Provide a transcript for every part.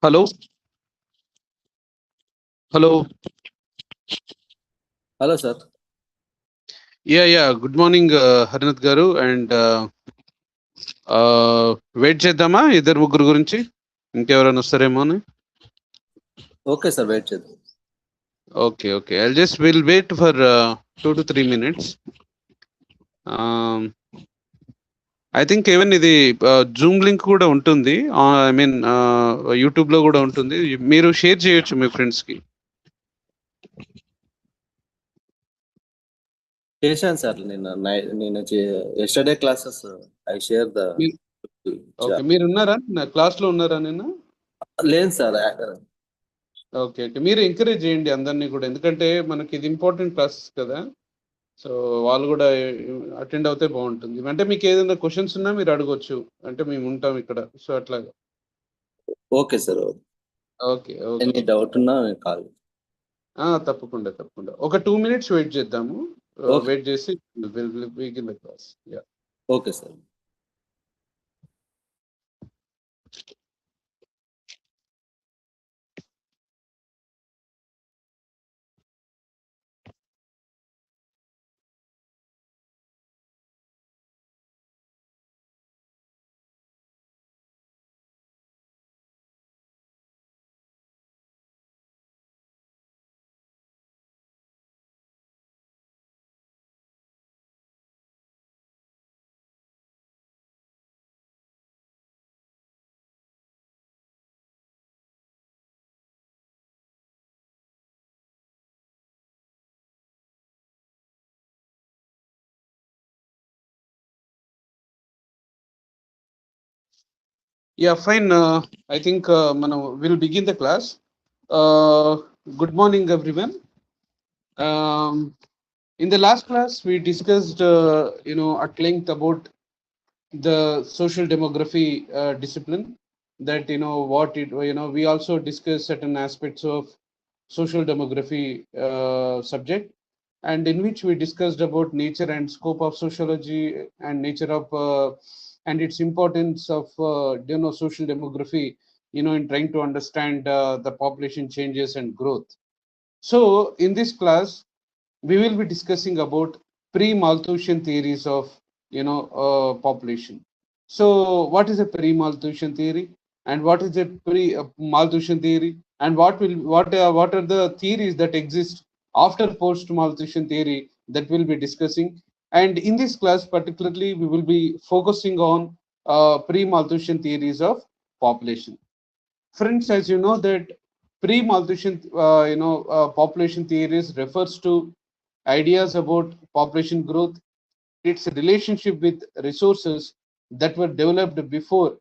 Hello, hello. Hello, sir. Yeah. Good morning, Harinath garu. And wait చేద్దామా ఇద్దరు ముగ్గురు గురించి ఇంకెవరైనా వస్తారేమో అని. Okay, sir. Wait, చేద్దాం. Okay. We'll wait for 2 to 3 minutes. I think even ఇది జూమ్ లింక్ కూడా ఉంటుంది. ఐ మీన్ యూట్యూబ్ లో కూడా ఉంటుంది. మీరు షేర్ చేయొచ్చు మీ ఫ్రెండ్స్ కి. చేశాను సార్ నేను yesterday classes I share the okay, మీరు ఉన్నారా క్లాస్ లో ఉన్నారా నిన్న? లేదు సార్. ఓకే, మీరు ఎంకరేజ్ చేయండి అందరినీ కూడా, ఎందుకంటే మనకి ఇది ఇంపార్టెంట్ క్లాసెస్ కదా. సో వాళ్ళు కూడా అటెండ్ అవుతే బాగుంటుంది. అంటే మీకు ఏదైనా క్వశ్చన్స్ ఉన్నా మీరు అడగొచ్చు, అంటే మేము ఉంటాం ఇక్కడ. సో అట్లాగా. Okay sir. Okay. Any doubt ఉన్నా కాల్. తప్పకుండా. ఒక 2 minutes వెయిట్ చేద్దాము. ఓకే. వెయిట్ చేసి begin the class. Okay sir. Fine. I think మనం will begin the class. Good morning everyone. In the last class we discussed at length about the social demography discipline, that what it we also discussed certain aspects of social demography subject, and in which we discussed about nature and scope of sociology, and nature of and its importance of social demography in trying to understand the population changes and growth. So in this class we will be discussing about pre-Malthusian theories of population. So what is a pre-Malthusian theory, and what is a pre-Malthusian theory, and what are the theories that exist after post-Malthusian theory, that we'll be discussing. And in this class particularly we will be focusing on pre-Malthusian theories of population. Friends, as you know that pre-Malthusian population theories refers to ideas about population growth, its relationship with resources that were developed before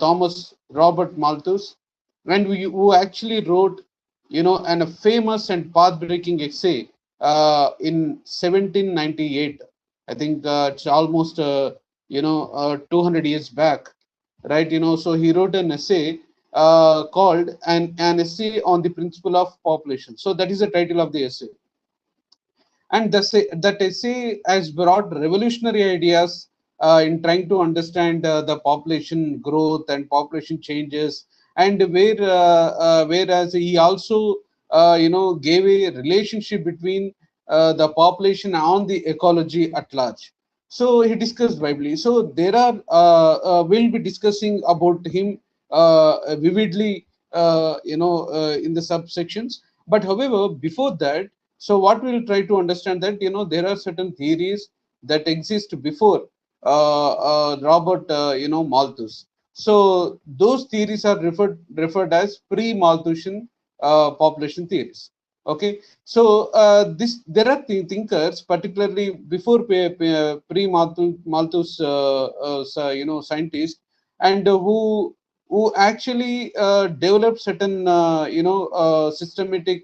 Thomas Robert Malthus, and who actually wrote a famous and path-breaking essay in 1798. I think it's almost 200 years back, right? So he wrote an essay called an essay on the principle of population. So that is the title of the essay. And that essay has brought revolutionary ideas in trying to understand the population growth and population changes, and whereas he also gave a relationship between the population and the ecology at large. So he discussed widely. So there are we'll be discussing about him vividly in the subsections. But however, before that, so what we'll try to understand that there are certain theories that exist before Robert Malthus. So those theories are referred as pre-Malthusian population theories. Okay, so this there are thinkers, particularly before pre-Malthus scientists, and who actually developed certain systematic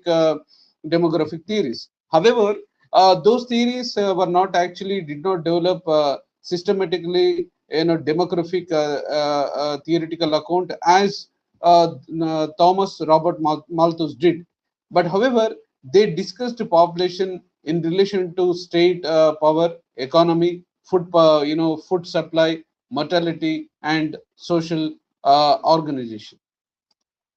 demographic theories. However, those theories were not actually did not develop systematically demographic theoretical account as Thomas Robert Malthus did. But however, they discussed population in relation to state power, economy, food supply, mortality, and social organization.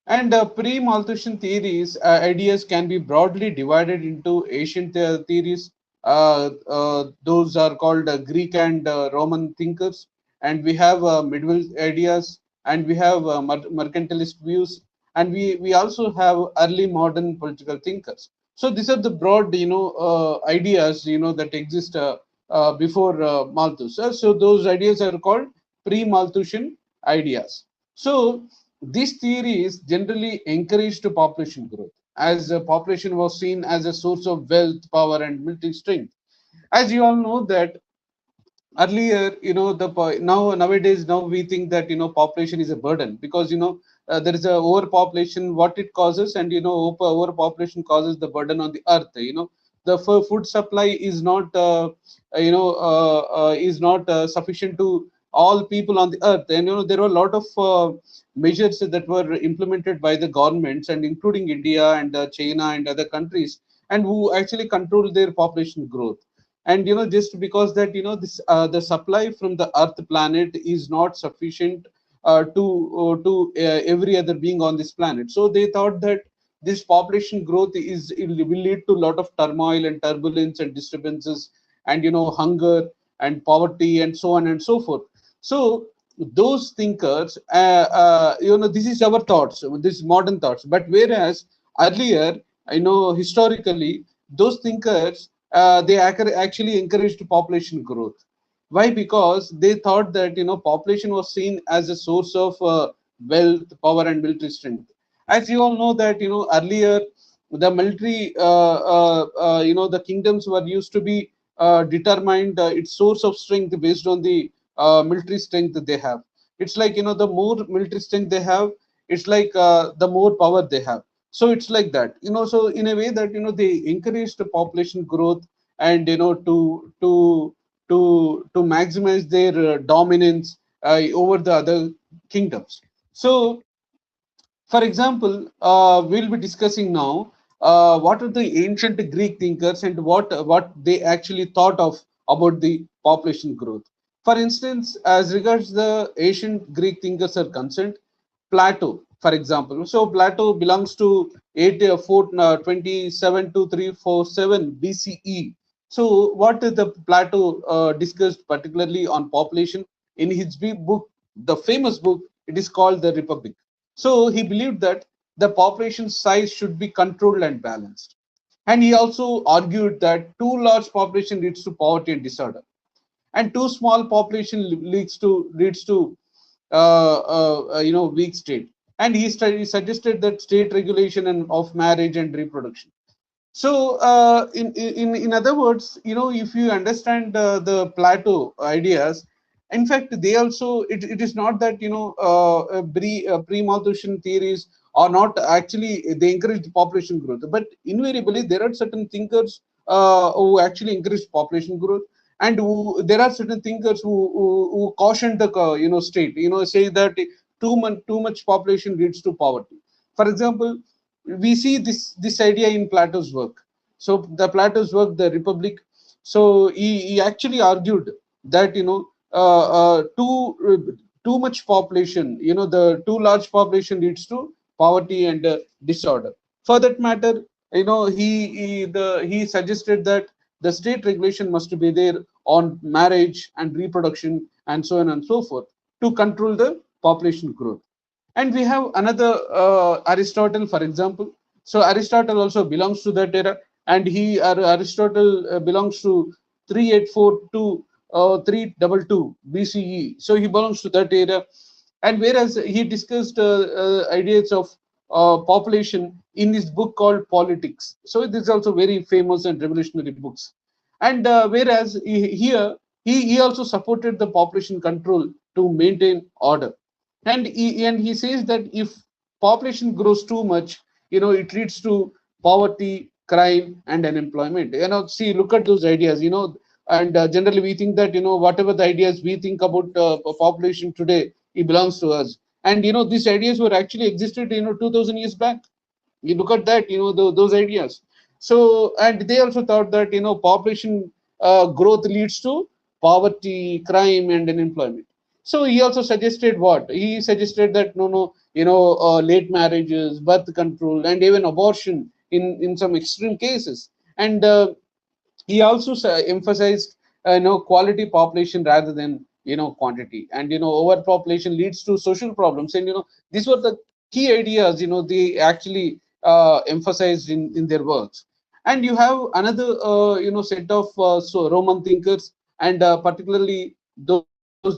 And pre-Malthusian theories, ideas can be broadly divided into ancient theories. Those are called Greek and Roman thinkers. And we have medieval ideas, and we have mercantilist views, and we also have early modern political thinkers. So these are the broad, ideas, that exist before Malthus. So those ideas are called pre-Malthusian ideas. So these theories generally encouraged population growth, as population was seen as a source of wealth, power, and military strength. As you all know that earlier, nowadays now we think that population is a burden, because there is a overpopulation, what it causes, and overpopulation causes the burden on the earth. The food supply is not sufficient to all people on the earth. And there were a lot of measures that were implemented by the governments, and including India and China and other countries, and who actually control their population growth. And just because that this the supply from the earth planet is not sufficient to every other being on this planet, so they thought that this population growth it will lead to a lot of turmoil and turbulence and disturbances, and hunger and poverty and so on and so forth. So those thinkers, this is our thoughts, this modern thoughts. But whereas earlier, historically, those thinkers, they actually encouraged population growth. Why? Because they thought that population was seen as a source of wealth, power, and military strength. As you all know that earlier the military, the kingdoms were used to be determined its source of strength based on the military strength that they have. It's like the more military strength they have, it's like the more power they have. So it's like that. So in a way that they encourage the population growth, and to maximize their dominance over the other kingdoms. So for example, we'll be discussing now what are the ancient Greek thinkers, and what they actually thought of about the population growth. For instance, as regards the ancient Greek thinkers are concerned, Plato, for example. So Plato belongs to 27 to 347 BCE. So what is the Plato discussed particularly on population in his big book, the famous book? It is called the Republic. So he believed that the population size should be controlled and balanced. And he also argued that too large population leads to poverty and disorder, and too small population leads to weak state. And he suggested that state regulation and of marriage and reproduction. So, in other words, if you understand the Plato ideas, in fact, they also, it is not that pre-Malthusian theories are not actually, they encourage the population growth, but invariably there are certain thinkers who actually encourage population growth, and there are certain thinkers who caution the state, say that too much population leads to poverty. For example, we see this idea in Plato's work. So the Plato's work, the Republic. So he actually argued that too much population, the too large population leads to poverty and disorder. For that matter, he suggested that the state regulation must be there on marriage and reproduction and so on and so forth, to control the population growth. And we have another Aristotle, for example. So Aristotle also belongs to that era, and Aristotle belongs to 384 to 322 BCE. So he belongs to that era. And whereas he discussed ideas of population in his book called Politics. So this is also very famous and revolutionary books. And whereas here he also supported the population control to maintain order. And he says that if population grows too much, it leads to poverty, crime, and unemployment. See, look at those ideas. And generally we think that whatever the ideas we think about population today, it belongs to us. And these ideas were actually existed 2000 years back. You look at that, those ideas. So, and they also thought that population growth leads to poverty, crime, and unemployment. So he also suggested what? He suggested that no, late marriages, birth control, and even abortion in some extreme cases. And he also emphasized quality population rather than quantity. And overpopulation leads to social problems. And these were the key ideas they actually emphasized in their works. And you have another set of Roman thinkers, and particularly those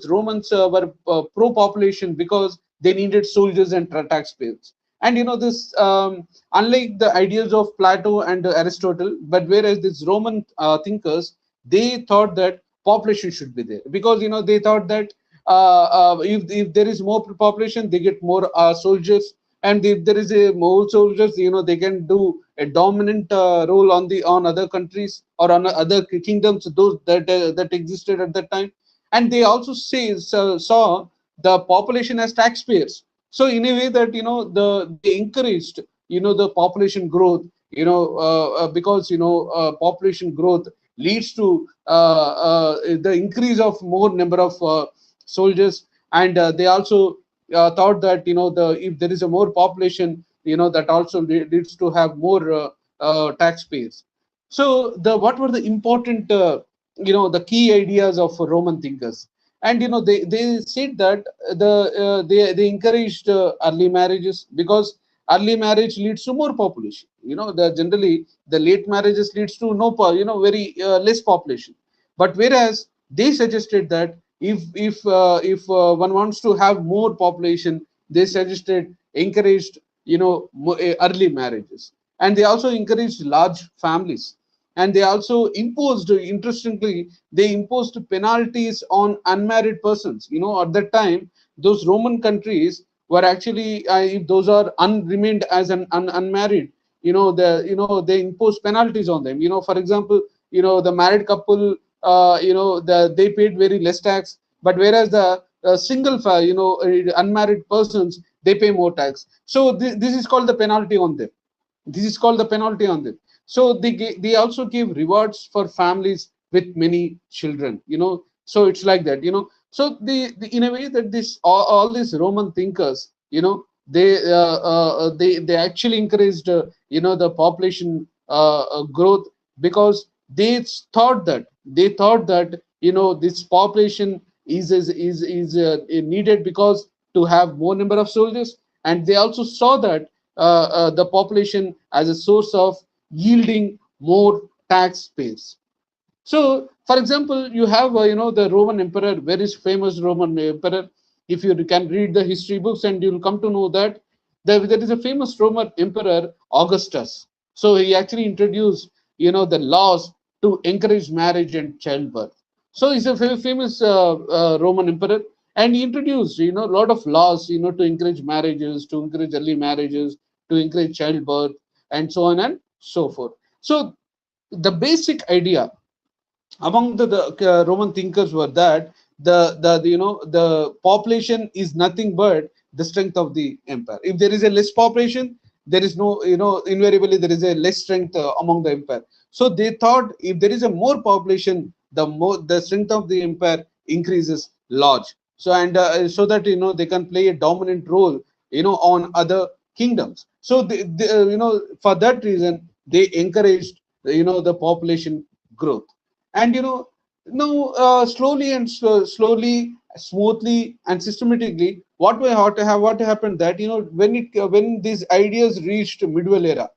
Romans were pro population because they needed soldiers and taxpayers. And this unlike the ideas of Plato and Aristotle, but whereas these Roman thinkers, they thought that population should be there, because they thought that if there is more population, they get more soldiers, and if there is a more soldiers, they can do a dominant role on other countries or on other kingdoms, those that existed at that time. And they also saw the population as taxpayers. So in a way that they encouraged the population growth, because population growth leads to the increase of more number of soldiers. And they also thought that the if there is a more population, that also leads to have more taxpayers. So the what were the important the key ideas of Roman thinkers? And they said that they encouraged early marriages, because early marriage leads to more population. The generally the late marriages leads to no very less population. But whereas they suggested that if one wants to have more population, they suggested encouraged early marriages. And they also encouraged large families. And they also imposed, interestingly, they imposed penalties on unmarried persons. At that time, those Roman countries were actually, if those are remained as unmarried, they impose penalties on them. For example, the married couple, they paid very less tax, but whereas the single unmarried persons, they pay more tax. So this is called the penalty on them. This is called the penalty on them. So they also give rewards for families with many children. So it's like that. So in a way that this all these Roman thinkers, they actually encouraged the population growth, because they thought that this population is needed because to have more number of soldiers. And they also saw that the population as a source of yielding more tax base. So, for example, you have the Roman emperor, very famous Roman emperor. If you can read the history books, and you'll come to know that there is a famous Roman emperor, Augustus. So he actually introduced the laws to encourage marriage and childbirth. So he's a very famous Roman emperor, and he introduced a lot of laws to encourage marriages, to encourage early marriages, to encourage childbirth, and so on and so forth. So the basic idea among the Roman thinkers were that the population is nothing but the strength of the empire. If there is a less population, there is no invariably there is a less strength among the empire. So they thought if there is a more population, the strength of the empire increases large. So and so that they can play a dominant role on other kingdoms. So for that reason they encouraged the population growth. And now slowly and slowly, smoothly and systematically, what happened that when these ideas reached medieval era,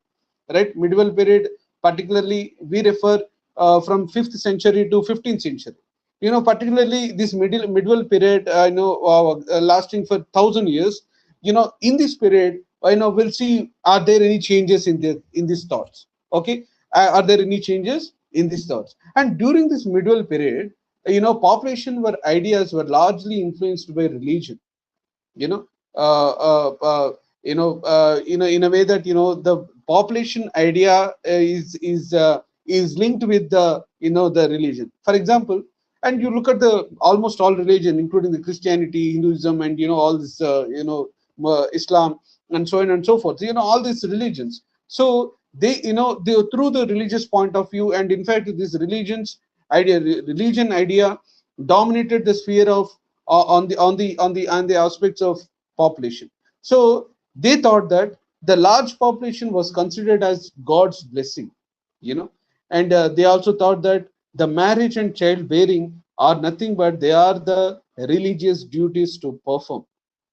right? Medieval period, particularly we refer from 5th century to 15th century. Particularly this medieval period, lasting for 1,000 years. In this period, we'll see, are there any changes in these thoughts? Okay, are there any changes in these thoughts? And during this medieval period, population were ideas were largely influenced by religion. you know uh, uh, uh, in a way that the population idea is linked with the religion. For example, and you look at the almost all religion, including the Christianity, Hinduism, and all this Islam, and so on and so forth. All these religions. So they through the religious point of view, and in fact this religion idea dominated the sphere on the aspects of population. So they thought that the large population was considered as God's blessing, you know, and they also thought that the marriage and childbearing are nothing but they are the religious duties to perform.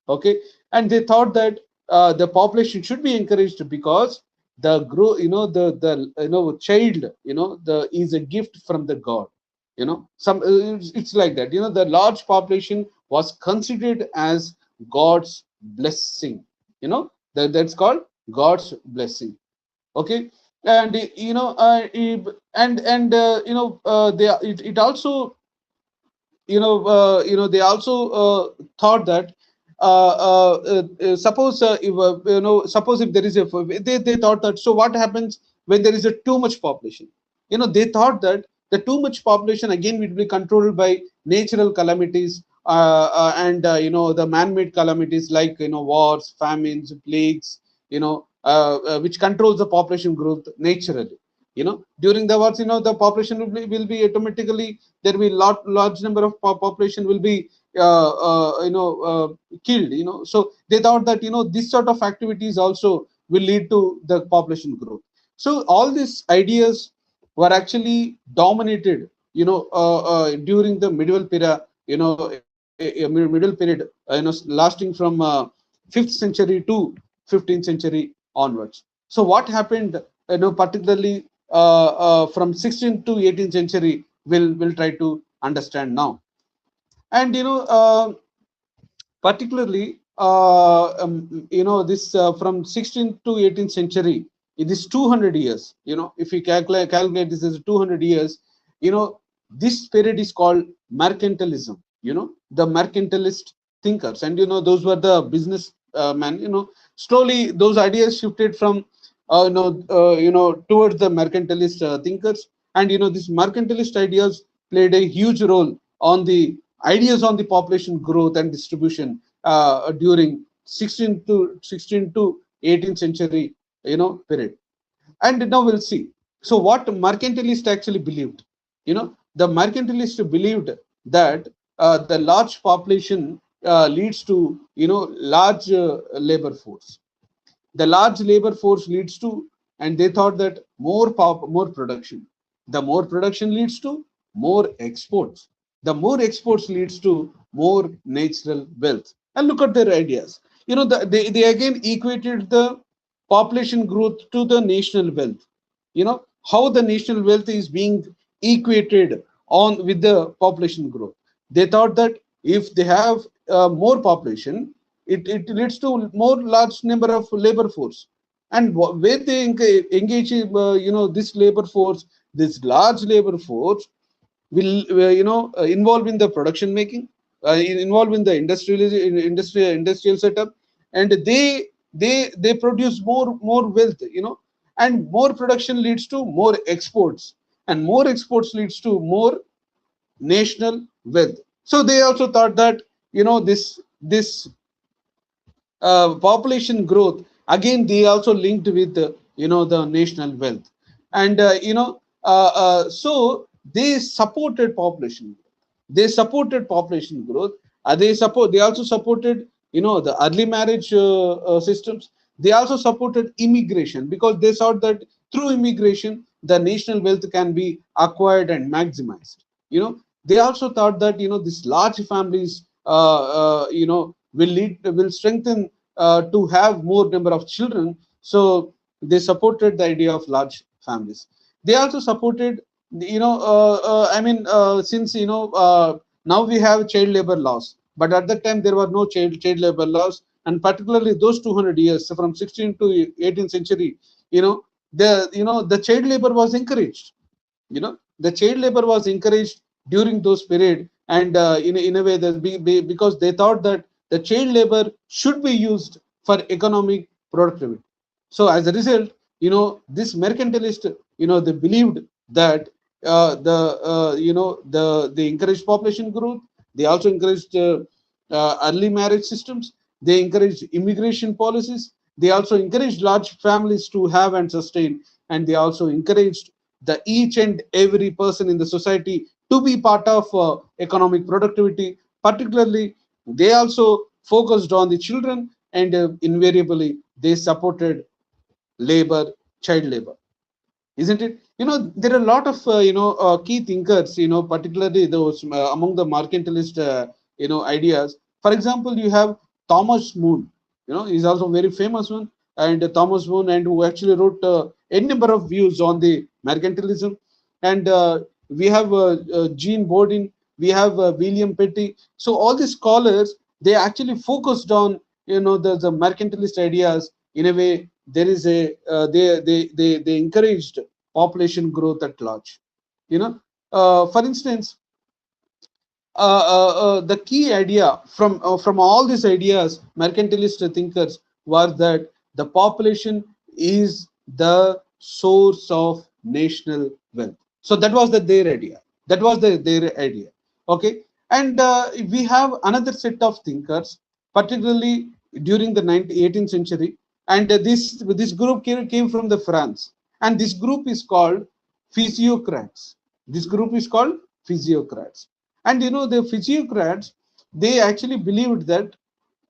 Okay, and they thought that the population should be encouraged because the grow, the child, the is a gift from the God. Some it's like that. The large population was considered as God's blessing. That's called God's blessing. Okay, and it also they also thought that suppose if suppose if there is a they thought that, so what happens when there is a too much population. They thought that the too much population again will be controlled by natural calamities, and the man-made calamities like wars, famines, plagues, which controls the population growth naturally. During the wars, the population will be automatically, there will be large number of population will be killed. So they thought that this sort of activities also will lead to the population growth. So all these ideas were actually dominated during the medieval period, middle period, lasting from 5th century to 15th century onwards. So what happened, particularly from 16th to 18th century, will try to understand now. And particularly this from 16th to 18th century, it is 200 years. If we calculate this as 200 years, this period is called mercantilism. The mercantilist thinkers, and those were the business men. Slowly those ideas shifted from towards the mercantilist thinkers. And these mercantilist ideas played a huge role on the ideas on the population growth and distribution during 16 to 18th century period. And now we'll see. So what mercantilist actually believed? The mercantilist believed that the large population leads to large labor force. The large labor force leads to, and they thought that more production. The more production leads to more exports. The more exports leads to more natural wealth. And look at their ideas. They again equated the population growth to the national wealth. How the national wealth is being equated on with the population growth. They thought that if they have more population, it leads to more large number of labor force. And where they engage this labor force, this large labor force will involve in the production making, involve in the industrial setup, and they produce more wealth. And more production leads to more exports, and more exports leads to more national wealth. So they also thought that this population growth, again they also linked with the national wealth. And so they supported population growth. They supported population growth. They also supported the early marriage systems. They also supported immigration because they thought that through immigration the national wealth can be acquired and maximized. They also thought that these large families will strengthen to have more number of children. So they supported the idea of large families. They also supported, since now we have child labor laws, but at that time there were no child labor laws. And particularly those 200 years, so from 16th to 18th century, the child labor was encouraged. The child labor was encouraged during those period. And in a way that because they thought that the child labor should be used for economic productivity. So as a result, this mercantilist, they believed that they encouraged population growth. They also encouraged early marriage systems. They encouraged immigration policies. They also encouraged large families to have and sustain. And they also encouraged the each and every person in the society to be part of economic productivity, Particularly, they also focused on the children, and invariably they supported labor, child labor, isn't it? There are a lot of key thinkers, particularly those among the mercantilist ideas. For example, you have Thomas Moon. He's also a very famous one, and Thomas Moon, and who actually wrote a number of views on the mercantilism. And we have Jean Bodin, we have William Petty. So all these scholars, they actually focused on the mercantilist ideas. In a way, there is a they encouraged population growth at large. For instance, the key idea from all these ideas, mercantilist thinkers, was that the population is the source of national wealth. So that was their idea. That was their idea. Okay, and we have another set of thinkers, particularly during the 18th century, and this group came from the France, and this group is called physiocrats. This group is called physiocrats. And the physiocrats, they actually believed that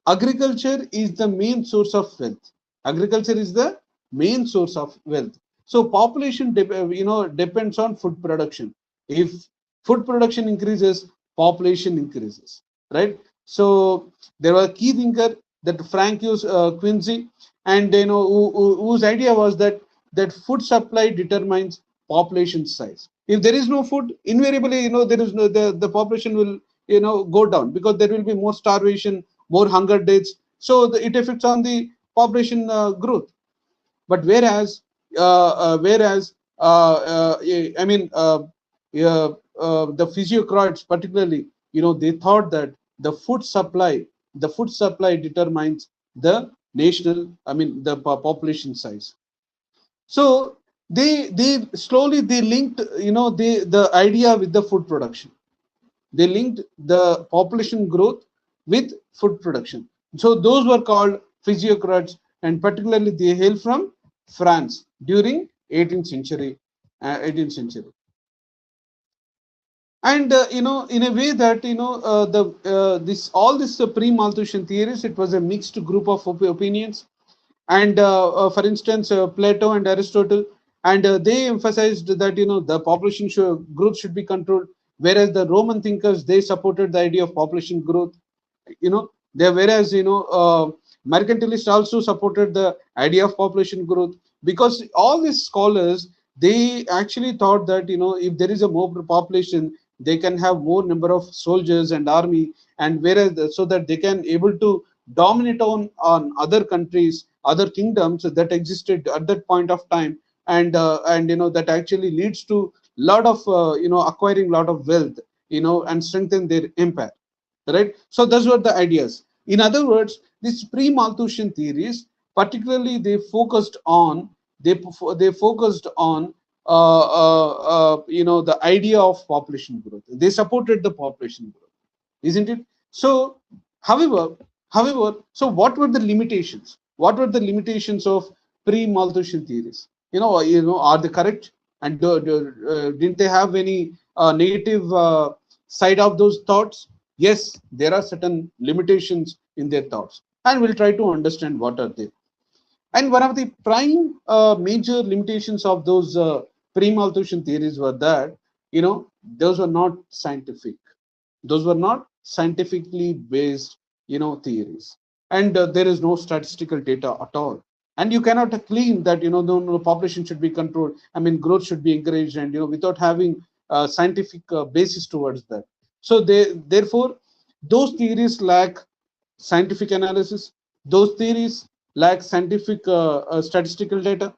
agriculture is the main source of wealth. Agriculture is the main source of wealth. So population depends on food production. If food production increases, population increases, right? So there was a key thinker, that Francois Quincy, and whose idea was that food supply determines population size. If there is no food, invariably there is no the population will go down, because there will be more starvation, more hunger deaths. So it affects on the population growth. But whereas I mean the physiocrats particularly, they thought that the food supply determines the national, I mean the population size. So they slowly they linked the idea with the food production. They linked the population growth with food production. So those were called physiocrats, and particularly they hail from France during 18th century. 18th century. And in a way that the this all this pre-Malthusian theories, it was a mixed group of opinions. And for instance, Plato and Aristotle, and they emphasized that the population growth should be controlled, whereas the Roman thinkers, they supported the idea of population growth. There, whereas mercantilists also supported the idea of population growth, because all these scholars, they actually thought that if there is a more population, they can have more number of soldiers and army, and whereas so that they can able to dominate on other countries, other kingdoms that existed at that point of time. And that actually leads to lot of acquiring lot of wealth, and strengthen their empire, right? So those were the ideas. In other words, these pre-Malthusian theories, particularly they focused on the idea of population growth. They supported the population growth, isn't it? So, however, so what were the limitations? What were the limitations of pre-Malthusian theories? Are they correct? And didn't they have any negative side of those thoughts? Yes, there are certain limitations in their thoughts, and we'll try to understand what are they. And one of the prime major limitations of those pre-Malthusian theories were that those were not scientific. Those were not scientifically based theories, and there is no statistical data at all. And you cannot claim that the population should be controlled, I mean growth should be encouraged, and without having scientific basis towards that. So therefore those theories lack scientific analysis. Those theories lack scientific statistical data.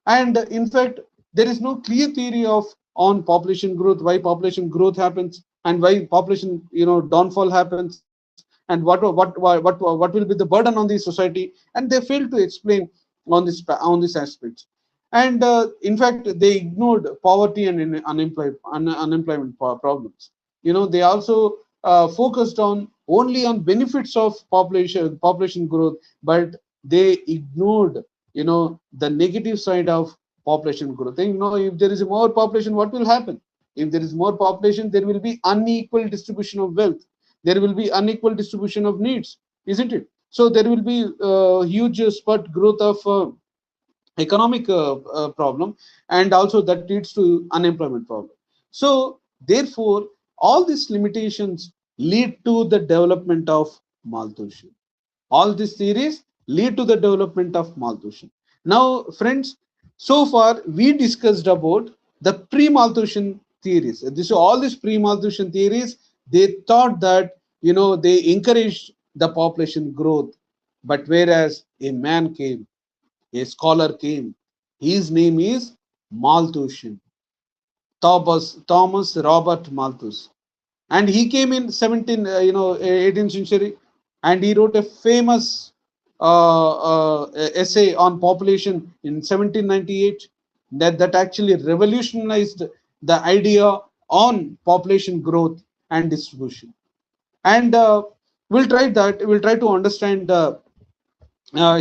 And in fact, there is no clear theory of on population growth, why population growth happens, and why population downfall happens, and what will be the burden on the society. And they fail to explain on this aspects. And in fact, they ignored poverty and unemployment problems. They also focused on only on benefits of population growth, but they ignored the negative side of population growth. And, if there is more population, what will happen? If there is more population, there will be unequal distribution of wealth. there will be unequal distribution of needs, isn't it? So there will be huge spurt growth of economic problem, and also that leads to unemployment problem. So therefore all these limitations lead to the development of malthussion. All these theories lead to the development of malthussion. Now friends, so far we discussed about the pre-malthussion theories. This all these pre-malthussion theories, they thought that, they encouraged the population growth. But whereas a man came, a scholar came. His name is Malthus, Thomas Robert Malthus, and he came in 18th century, and he wrote a famous essay on population in 1798 that actually revolutionized the idea on population growth and distribution. And we'll try to understand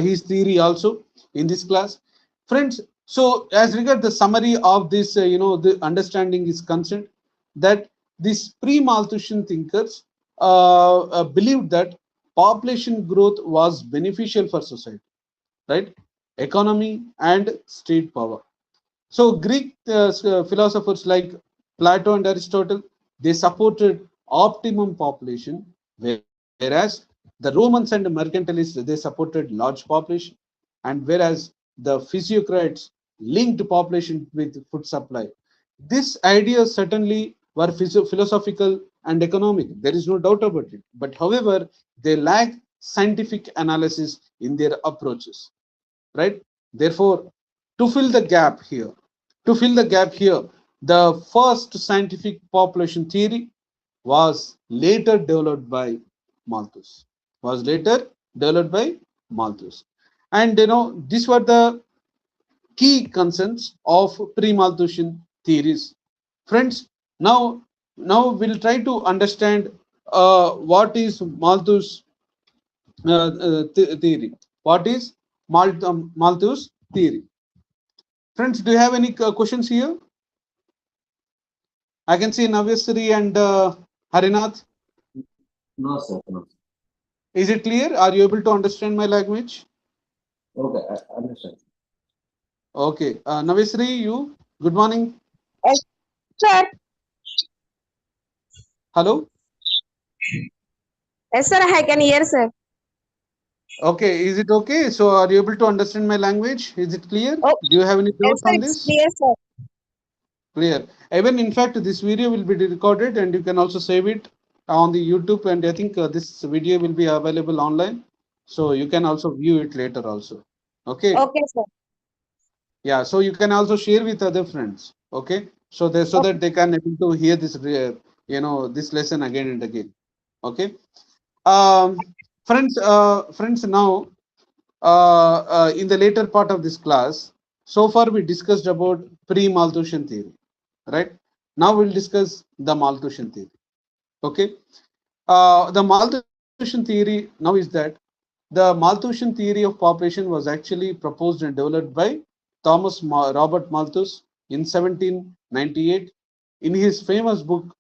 his theory also in this class, friends. So as regard the summary of this, the understanding is concerned, that these pre-malthusian thinkers believed that population growth was beneficial for society, right, economy and state power. So Greek philosophers like Plato and Aristotle, they supported optimum population, whereas the Romans and mercantilists, they supported large population, and whereas the physiocrats linked population with food supply. These ideas certainly were philosophical and economic. There is no doubt about it. But however, they lack scientific analysis in their approaches, right? Therefore, to fill the gap here, the first scientific population theory was later developed by Malthus. Was later developed by Malthus, and these were the key concerns of pre-Malthusian theories, friends. Now we'll try to understand what is Malthus theory. What is Malthus theory? Friends, do you have any questions here? I can see Navyasri and Harinath. No, sir. No. Is it clear? Are you able to understand my language? Okay, I understand. Okay. Navyasri, you. Good morning. Yes, sir. Hello. Yes, sir. I can hear, sir. Okay. Is it okay? So, are you able to understand my language? Is it clear? Oh, Do you have any yes, doubts sir. on It's this? clear, sir. Clear. Even in fact, this video will be recorded, and you can also save it on the YouTube. And I think this video will be available online, so you can also view it later also. Okay. Okay, sir. Yeah, so you can also share with other friends. Okay, so Okay. that they can able to hear this this lesson again and again. Okay. Friends, now in the later part of this class, so far we discussed about pre-Malthusian theory, right? Now we'll discuss the Malthusian theory. Okay. The Malthusian theory now is that the Malthusian theory of population was actually proposed and developed by Robert Malthus in 1798 in his famous book.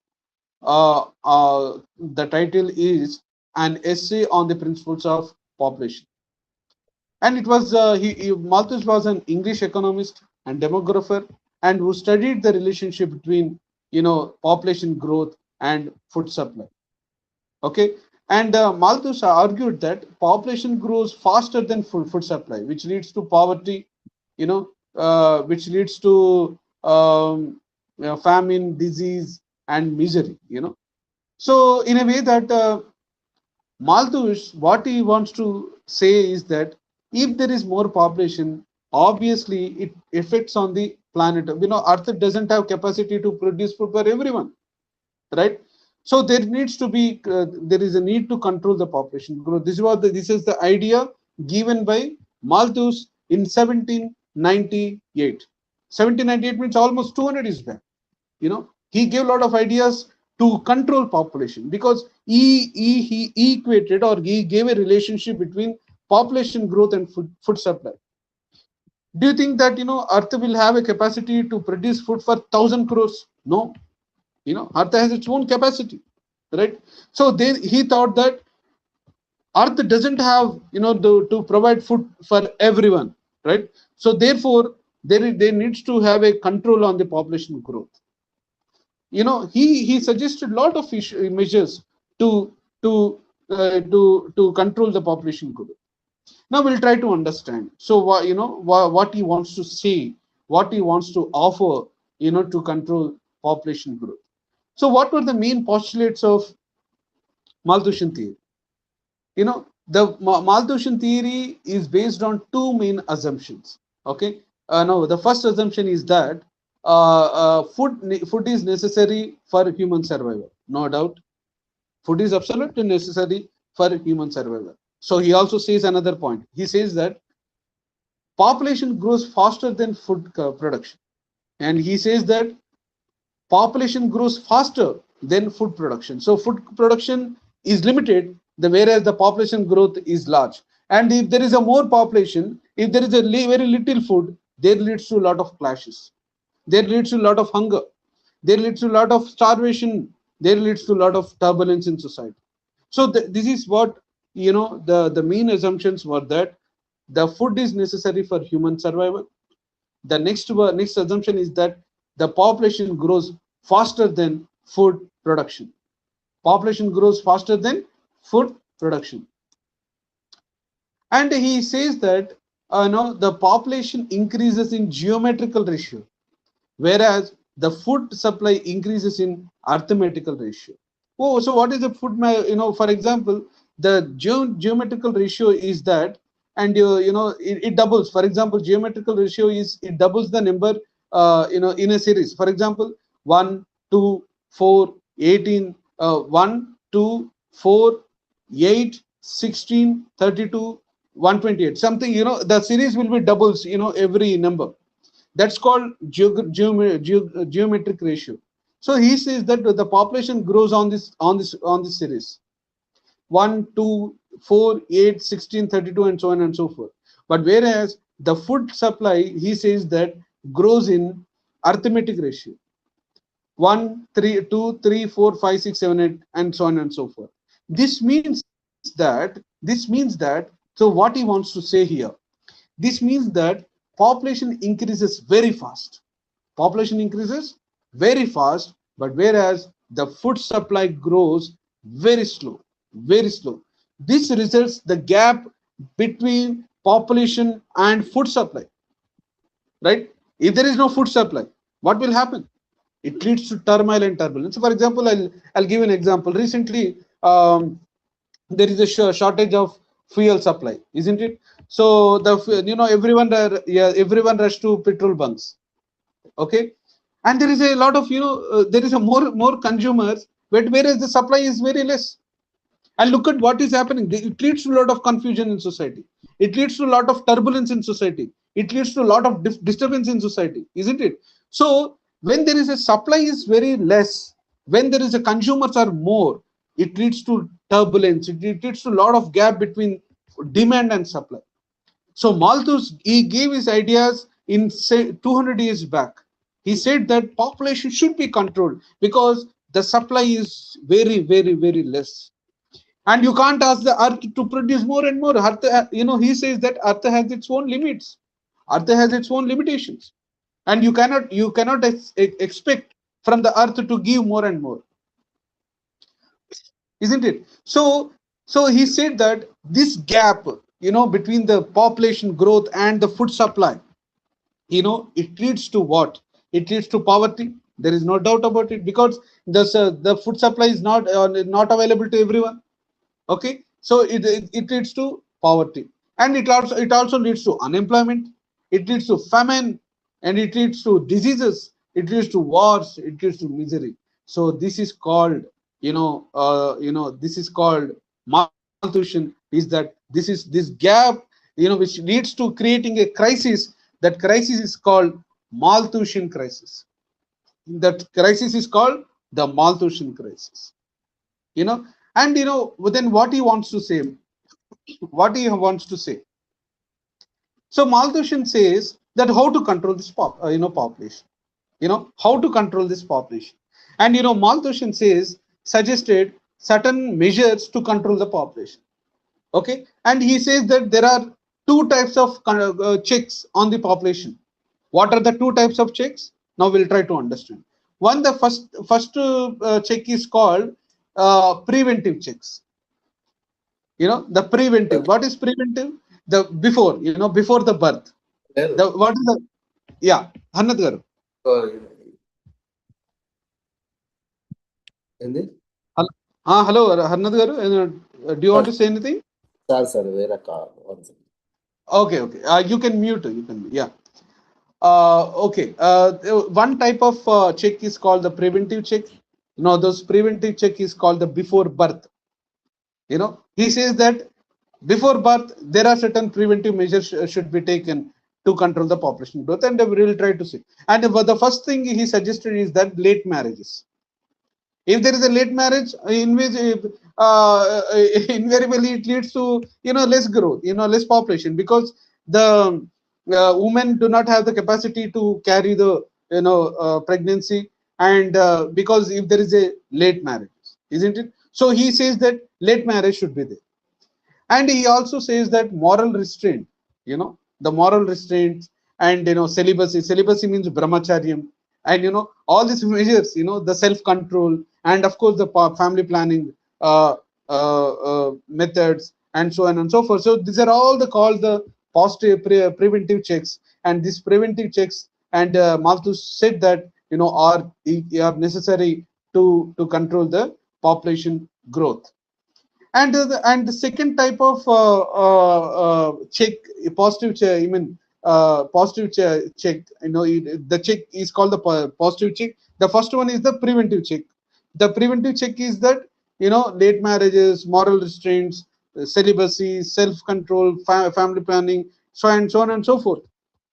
The title is An Essay on the Principles of Population. And it was Malthus was an English economist and demographer, and who studied the relationship between population growth and food supply. Okay, and Malthus argued that population grows faster than food supply, which leads to poverty, which leads to famine, disease, and misery. So in a way that Malthus, what he wants to say is that if there is more population, obviously it affects on the planet. Earth doesn't have capacity to produce food for everyone, right? So there is a need to control the population growth. This is the idea given by Malthus in 1798. 1798 means almost 200 years back. He gave a lot of ideas to control population, because he equated, or he gave a relationship between population growth and food supply. Do you think that Earth will have a capacity to produce food for 1,000 crores? No. Earth has its own capacity. right? So he thought that Earth doesn't have, to provide food for everyone, right? So therefore, there needs to have a control on the population growth. He suggested a lot of measures to to to control the population growth. Now we'll try to understand. So what he wants to say, what he wants to offer, to control population growth. So what were the main postulates of Malthusian theory? The Malthusian theory is based on two main assumptions. Okay. Now the first assumption is that food is necessary for human survival. No doubt, food is absolutely necessary for human survival. So he also says another point. He says that population grows faster than food production, and he says that population grows faster than food production. So food production is limited, whereas the population growth is large. And if there is a more population, if there is a very little food, there leads to a lot of clashes. There leads to a lot of hunger. There leads to a lot of starvation. There leads to a lot of turbulence in society. So this is what the main assumptions were, that the food is necessary for human survival. The next assumption is that the population grows faster than food production. Population grows faster than food production. And he says that the population increases in geometrical ratio, whereas the food supply increases in arithmetical ratio. Oh, so what is the food? For example, the geometrical ratio is that, and it doubles. For example, geometrical ratio is, it doubles the number in a series. For example, 1, 2, 4, 18, 1, 2, 4, 8, 16, 32, 128. Something, the series will be doubles, every number. That's called geometric ratio. So he says that the population grows on this series: 1, 2, 4, 8, 16, 32, and so on and so forth. But whereas the food supply, he says that grows in arithmetic ratio: 1, 3, 2, 3, 4, 5, 6, 7, 8, and so on and so forth. This means that so what he wants to say here, this means that population increases very fast. Population increases very fast, but whereas the food supply grows very slow, very slow. This results the gap between population and food supply, right? If there is no food supply, what will happen? It leads to turmoil and turbulence. So for example, I'll give an example. Recently, there is a shortage of fuel supply, isn't it? So everyone rush to petrol bunks. Okay, and there is a lot of there is a more consumers, but whereas the supply is very less. And look at what is happening. It leads to a lot of confusion in society. It leads to a lot of turbulence in society. It leads to a lot of disturbance in society, isn't it? So when there is a supply is very less, when there is a consumers are more, it leads to turbulence. It leads to a lot of gap between demand and supply. So Malthus, he gave his ideas in, say, 200 years back. He said that population should be controlled because the supply is very, very, very less. And you can't ask the earth to produce more and more. Earth, he says that earth has its own limits. Earth has its own limitations. And you cannot expect from the earth to give more and more, isn't it? So he said that this gap, between the population growth and the food supply, it leads to what? It leads to poverty. There is no doubt about it, because the food supply is not available to everyone. Okay, so it leads to poverty, and it also leads to unemployment. It leads to famine, and it leads to diseases. It leads to wars. It leads to misery. So this is called, this is called malnutrition. Is that this gap, which leads to creating a crisis. That crisis is called Malthusian crisis. That crisis is called the Malthusian crisis. you know and then what he wants to say, what he wants to say so Malthusian says that how to control this population, how to control this population. And Malthusian says suggested certain measures to control the population. Okay, and he says that there are two types of checks on the population. What are the two types of checks? Now we'll try to understand. One, the first check is called preventive checks. The preventive. What is preventive? The before, before the birth. లేదు. The what is the, yeah, Hannat garu. ఏంది Hello, Hannat garu. Do you want to say anything? Sir వేరే Okay, okay. You can mute. You can, yeah. Okay. One type of check is called the preventive check. Those preventive check is called the before birth. He says that before birth there are certain preventive measures should be taken to control the population growth, and we will try to see. And the first thing he suggested is that late marriages. If there is a late marriage, in which invariably it leads to less growth, less population, because the women do not have the capacity to carry the pregnancy, and because if there is a late marriage, isn't it? So he says that late marriage should be there. And he also says that moral restraint, the moral restraints, and celibacy means brahmacharyam, and all these measures, the self control, and of course the family planning methods, and so on and so forth. So these are all the called the positive preventive checks, and these preventive checks, and Malthus said that are necessary to control the population growth. And the second type of check, positive check, positive check, the check is called the positive check. The first one is the preventive check. The preventive check is that late marriages, moral restraints, celibacy, self control, family planning, so on and so forth.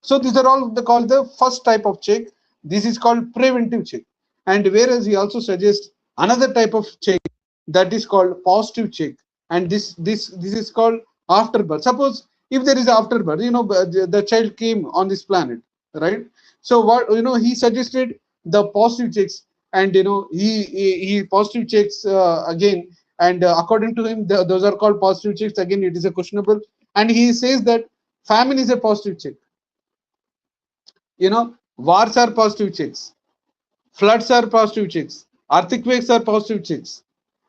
So these are all called the first type of check. This is called preventive check. And whereas he also suggests another type of check, that is called positive check, and this is called after birth. Suppose if there is after birth, the child came on this planet, right? So what he suggested the positive checks, and he positive checks again, and according to him, those are called positive checks. Again, it is a questionable, and he says that famine is a positive check. Wars are positive checks, floods are positive checks, earthquakes are positive checks,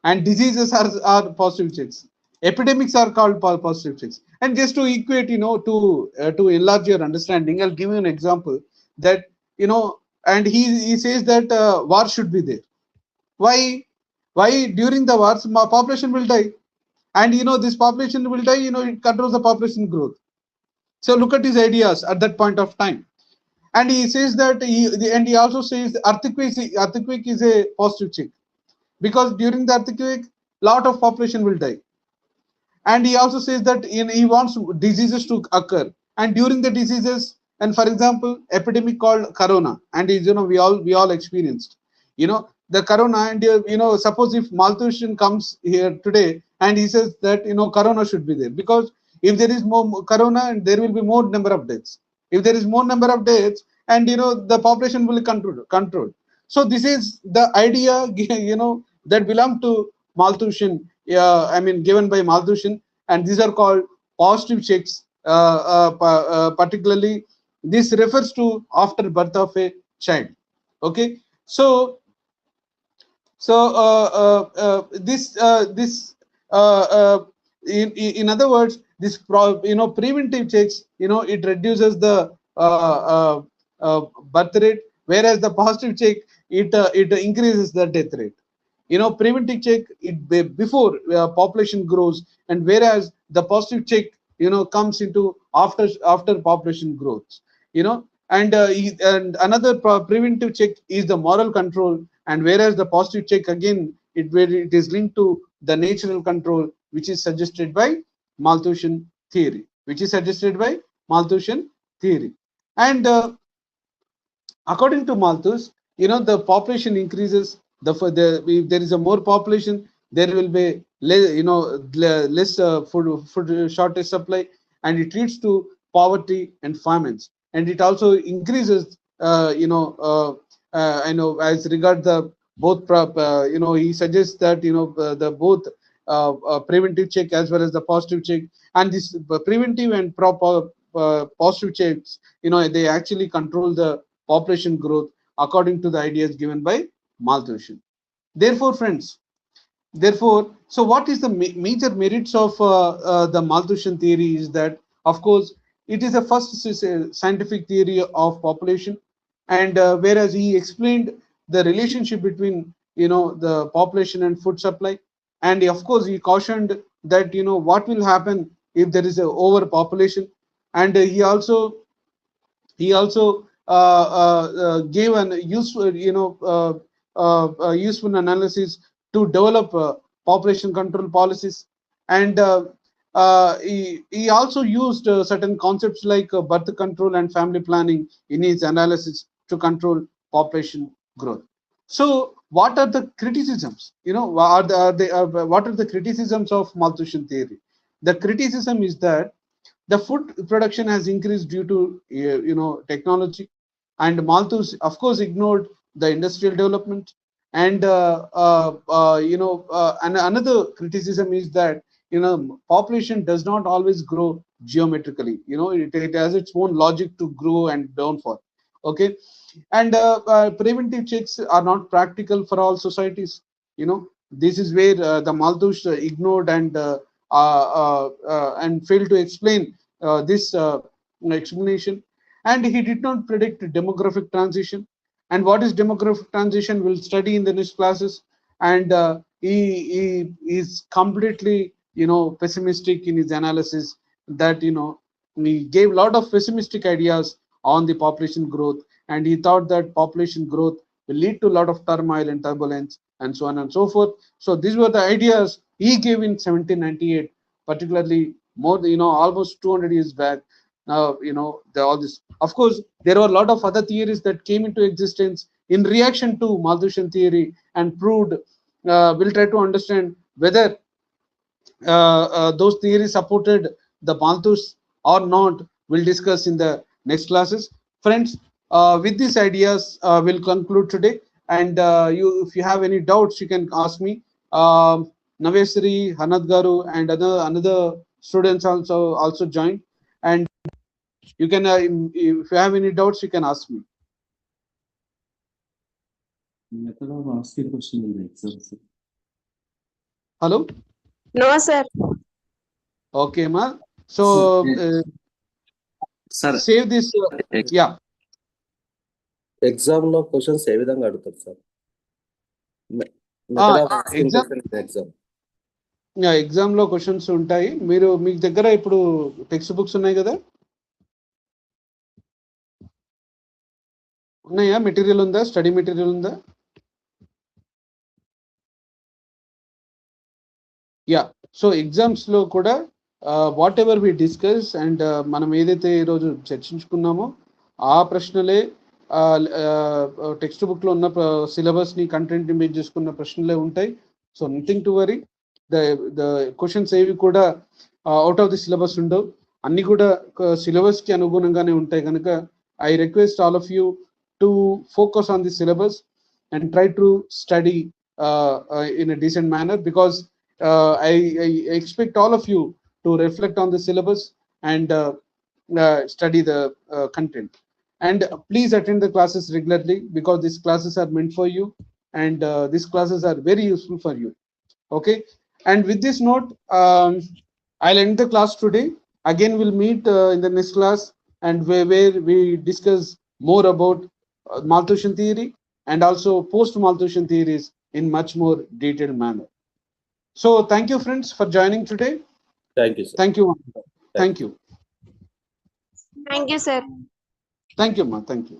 and diseases are positive checks. Epidemics are called positive checks. And just to equate, to enlarge your understanding, I'll give you an example that, and he says that war should be there. Why? Why during the wars, population will die, and this population will die. It controls the population growth. So look at his ideas at that point of time. And he says that he also says earthquake is a positive check, because during the earthquake lot of population will die. And he also says that he wants diseases to occur, and during the diseases, and for example epidemic called corona, and is we all experienced the corona, and suppose if Malthusian comes here today and he says that corona should be there, because if there is more corona, and there will be more number of deaths. If there is more number of deaths, and the population will control. So this is the idea that belong to Malthusian, given by Malthusian, and these are called positive checks. Particularly, this refers to after birth of a child. Okay, so this in other words, this preventive checks, it reduces the birth rate, whereas the positive check, it increases the death rate. Preventive check, it before population grows, and whereas the positive check comes into after population growth. And another preventive check is the moral control, and whereas the positive check, again, it is linked to the natural control, which is suggested by Malthusian theory, and according to Malthus, the population increases. If there is a more population, there will be less food shortage supply, and it leads to poverty and famines, and it also increases as regard the both he suggests that the both preventive check as well as the positive check, and this preventive and proper positive checks, they actually control the population growth according to the ideas given by Malthus. Therefore, friends, so what is the major merits of the Malthusian theory is that, of course, it is the first scientific theory of population, and whereas he explained the relationship between the population and food supply, and of course he cautioned that what will happen if there is a overpopulation, and he also gave an useful useful analysis to develop population control policies, and he also used certain concepts like birth control and family planning in his analysis to control population growth. So what are the criticisms, what are the criticisms of Malthusian theory? The criticism is that the food production has increased due to technology, and Malthus, of course, ignored the industrial development. And and another criticism is that population does not always grow geometrically. It has its own logic to grow and downfall. Okay, and preventive checks are not practical for all societies. This is where the Malthus ignored and failed to explain this explanation, and he did not predict demographic transition. And what is demographic transition we'll study in the next classes. And he is completely pessimistic in his analysis, that he gave a lot of pessimistic ideas on the population growth, and he thought that population growth will lead to a lot of turmoil and turbulence and so on and so forth. So these were the ideas he gave in 1798, particularly more than almost 200 years back. Now all this, of course, there were a lot of other theories that came into existence in reaction to Malthusian theory and proved. We'll try to understand whether those theories supported the Malthus or not. We'll discuss in the next classes, friends. With these ideas, we'll conclude today. And if you have any doubts, you can ask me. Navesri, Hanad Garu, and another students also joined. And you can, if you have any doubts, you can ask me. Method of asking question in the exam, sir. Hello. No, sir. Okay, ma. So Sir, save this. Yeah. Exam లో questions ఏ విధంగా అడుగుతారు sir? Method of asking exam question exam. Exam లో questions ఉంటాయి. మీకు దగ్గర ఇప్పుడు text books ఉన్నాయి కదా? ఉన్నాయా? మెటీరియల్ ఉందా? స్టడీ మెటీరియల్ ఉందా? యా. సో ఎగ్జామ్స్ లో కూడా whatever we discuss and మనం ఏదైతే ఈరోజు చర్చించుకున్నామో ఆ ప్రశ్నలే టెక్స్ట్ బుక్ లో ఉన్న సిలబస్ ని కంటెంట్ ని బేస్ చేసుకున్న ప్రశ్నలే ఉంటాయి. So nothing to worry. The questions ఏవి కూడా అవుట్ ఆఫ్ ది సిలబస్ ఉండవు. అన్ని కూడా సిలబస్ కి అనుగుణంగానే ఉంటాయి కనుక I request all of you to focus on the syllabus and try to study in a decent manner, because I expect all of you to reflect on the syllabus and study the content. And please attend the classes regularly, because these classes are meant for you, and these classes are very useful for you. Okay. And with this note, I'll end the class today. Again, we'll meet in the next class, and where we discuss more about Malthusian theory and also post-Malthusian theories in much more detailed manner. So thank you, friends, for joining today. Thank you sir. Thank you. Thank you. Thank you, sir. Thank you, ma. Thank you.